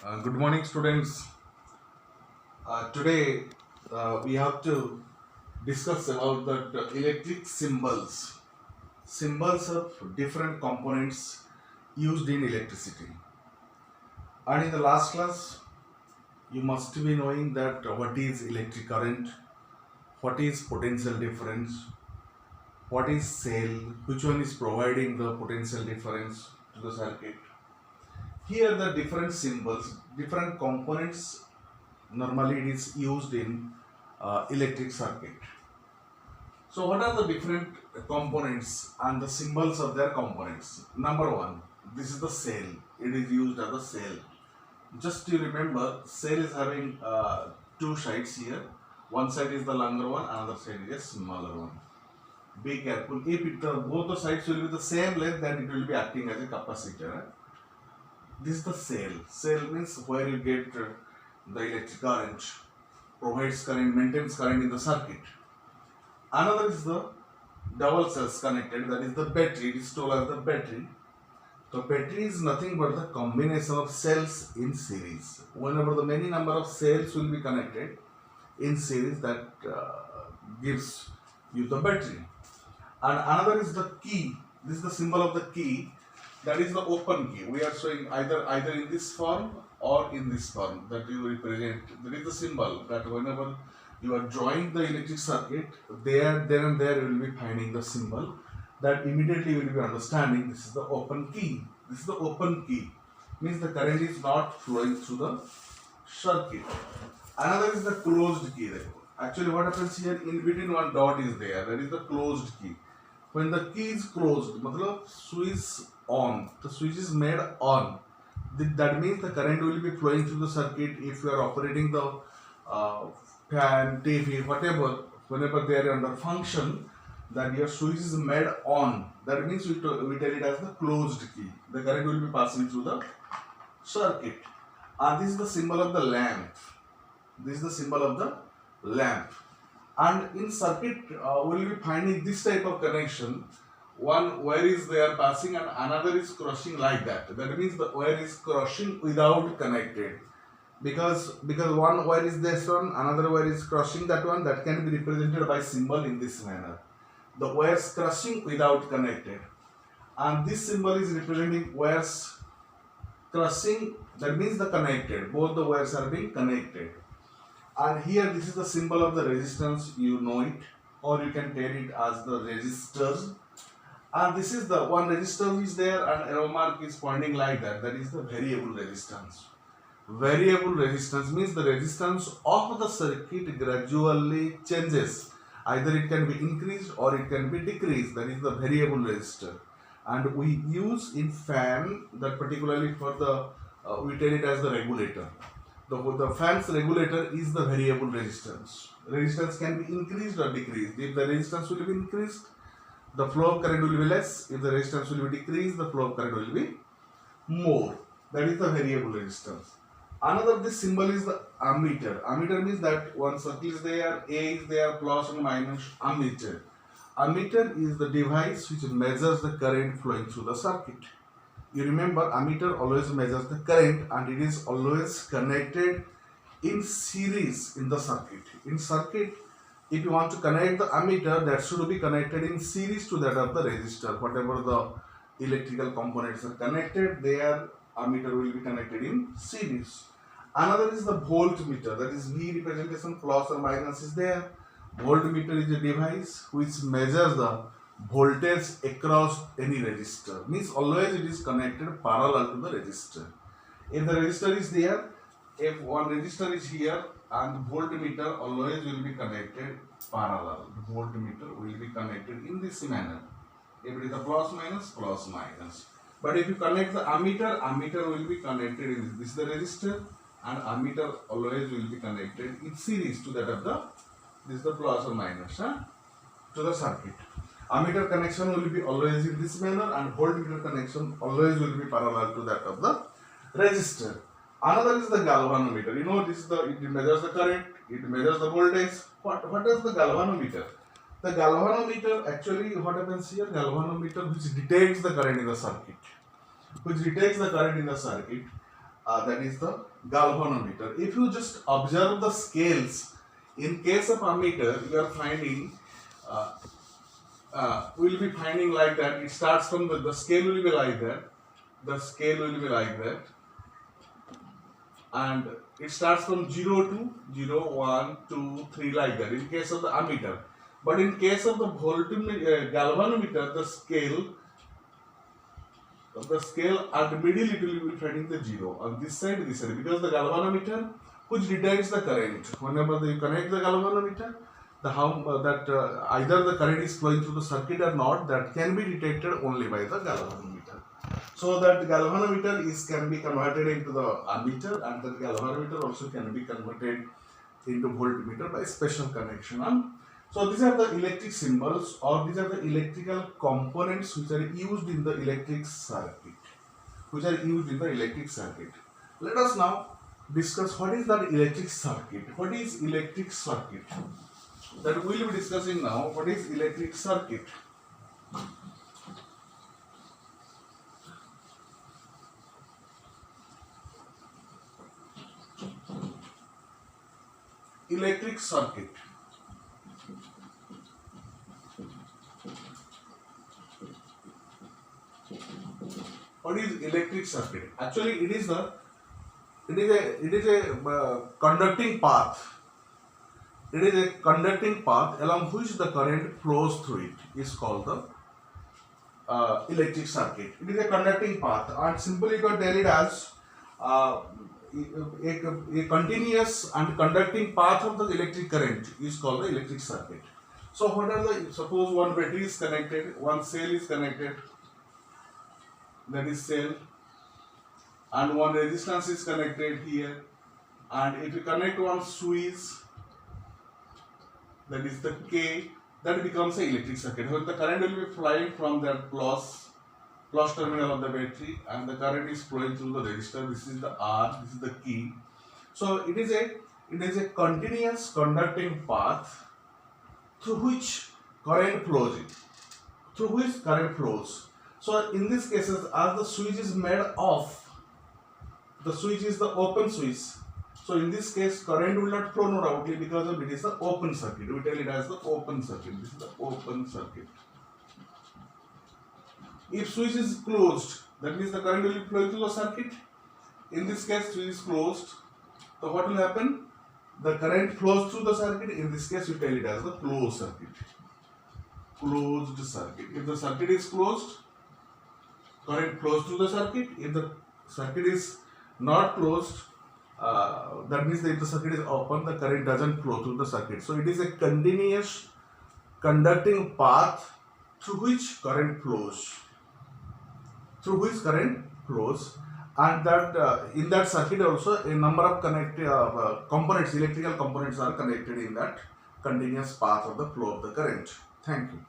Good morning, students. Today we have to discuss about the electric symbols of different components used in electricity. And in the last class, you must be knowing that what is electric current, what is potential difference, what is cell, which one is providing the potential difference to the circuit. Here, the different symbols, different components. Normally, it is used in electric circuit. So, what are the different components and the symbols of their components? Number one, this is the cell. It is used as a cell. Just to remember, cell is having two sides here. One side is the longer one, another side is a smaller one. Be careful. If both the sides will be the same length, then it will be acting as a capacitor. This is the cell. Cell means where you get the electric current, provides current, maintains current in the circuit. Another is the double cells connected, that is the battery. It is told as the battery. The battery is nothing but the combination of cells in series. Whenever the many number of cells will be connected in series, that gives you the battery. And another is the key. This is the symbol of the key. That is the open key. We are showing either in this form or in this form that you represent. That is the symbol that whenever you are drawing the electric circuit, then and there you will be finding the symbol that immediately you will be understanding this is the open key. This is the open key. Means the current is not flowing through the circuit. Another is the closed key. Actually, what happens here, in between one dot is there. That is the closed key. When the key is closed, matlab switch on, the switch is made on. That means the current will be flowing through the circuit. If you are operating the fan, TV, whatever, whenever they are under function, that your switch is made on. That means we tell it as the closed key. The current will be passing through the circuit. And this is the symbol of the lamp. This is the symbol of the lamp. And in circuit, we will be finding this type of connection. One wire is there passing and another is crossing like that. That means the wire is crossing without connected. Because one wire is this one, another wire is crossing that one, that can be represented by symbol in this manner. The wires crossing without connected. And this symbol is representing wires crossing, that means the connected. Both the wires are being connected. And here this is the symbol of the resistance, you know it, or you can tell it as the resistors. And this is the one resistor is there and arrow mark is pointing like that. That is the variable resistance. Variable resistance means the resistance of the circuit gradually changes. Either it can be increased or it can be decreased. That is the variable resistor. And we use in fan that particularly for the, we tell it as the regulator. The fan's regulator is the variable resistance. Resistance can be increased or decreased. If the resistance will be increased, the flow of current will be less. If the resistance will be decreased, the flow of current will be more. That is the variable resistance. Another, this symbol is the ammeter. Ammeter means that one circle is there, A is there, plus and minus, ammeter. Ammeter is the device which measures the current flowing through the circuit. You remember, ammeter always measures the current and it is always connected in series in the circuit. In circuit, if you want to connect the ammeter, that should be connected in series to that of the resistor. Whatever the electrical components are connected, their ammeter will be connected in series. Another is the voltmeter, that is V representation, plus or minus is there. Voltmeter is a device which measures the voltage across any resistor. Means always it is connected parallel to the resistor. If the resistor is there, if one resistor is here and voltmeter always will be connected parallel. The voltmeter will be connected in this manner. If it is a plus minus, plus minus. But if you connect the ammeter, ammeter will be connected in this is the resistor and ammeter always will be connected in series to that of the, this is the plus or minus to the circuit. Ammeter connection will be always in this manner and voltmeter connection always will be parallel to that of the resistor. Another is the galvanometer. You know, this is the, it measures the current, it measures the voltage. What is the galvanometer? The galvanometer, actually what happens here, galvanometer which detects the current in the circuit. that is the galvanometer. If you just observe the scales, in case of ammeter, you are finding, we'll be finding like that. It starts from the scale will be like that. The scale will be like that, and it starts from 0 to 0, 1, 2, 3 like that in case of the ammeter. But in case of the galvanometer, the scale at the middle it will be finding the 0 on this side, because the galvanometer which detects the current. Whenever you connect the galvanometer, either the current is flowing through the circuit or not, that can be detected only by the galvanometer. So that galvanometer can be converted into the ammeter, and the galvanometer also can be converted into voltmeter by special connection. So these are the electric symbols, or these are the electrical components which are used in the electric circuit. Let us now discuss what is that electric circuit. What is electric circuit? That we will be discussing now. What is electric circuit? Electric circuit. What is electric circuit? Actually, it is a conducting path. It is a conducting path along which the current flows through it. Is called the electric circuit. It is a conducting path, and simply you can tell it as a continuous and conducting path of the electric current is called the electric circuit. So what are suppose one battery is connected, one cell is connected, that is cell, and one resistance is connected here, and if you connect one switch, that is the K, that becomes an electric circuit. When the current will be flowing from that plus terminal of the battery, and the current is flowing through the resistor. This is the R, this is the key. So it is a continuous conducting path through which current flows. So in these cases, as the switch is made off, the switch is the open switch. So in this case, current will not flow outwardly because it is the open circuit. We tell it as the open circuit. This is the open circuit. If switch is closed, that means the current will flow through the circuit. In this case, switch is closed. So what will happen? The current flows through the circuit. In this case, we tell it as the closed circuit. Closed circuit. If the circuit is closed, current flows through the circuit. If the circuit is not closed, that means that if the circuit is open, the current doesn't flow through the circuit. So it is a continuous conducting path through which current flows. And that in that circuit also a number of components, electrical components are connected in that continuous path of the flow of the current. Thank you.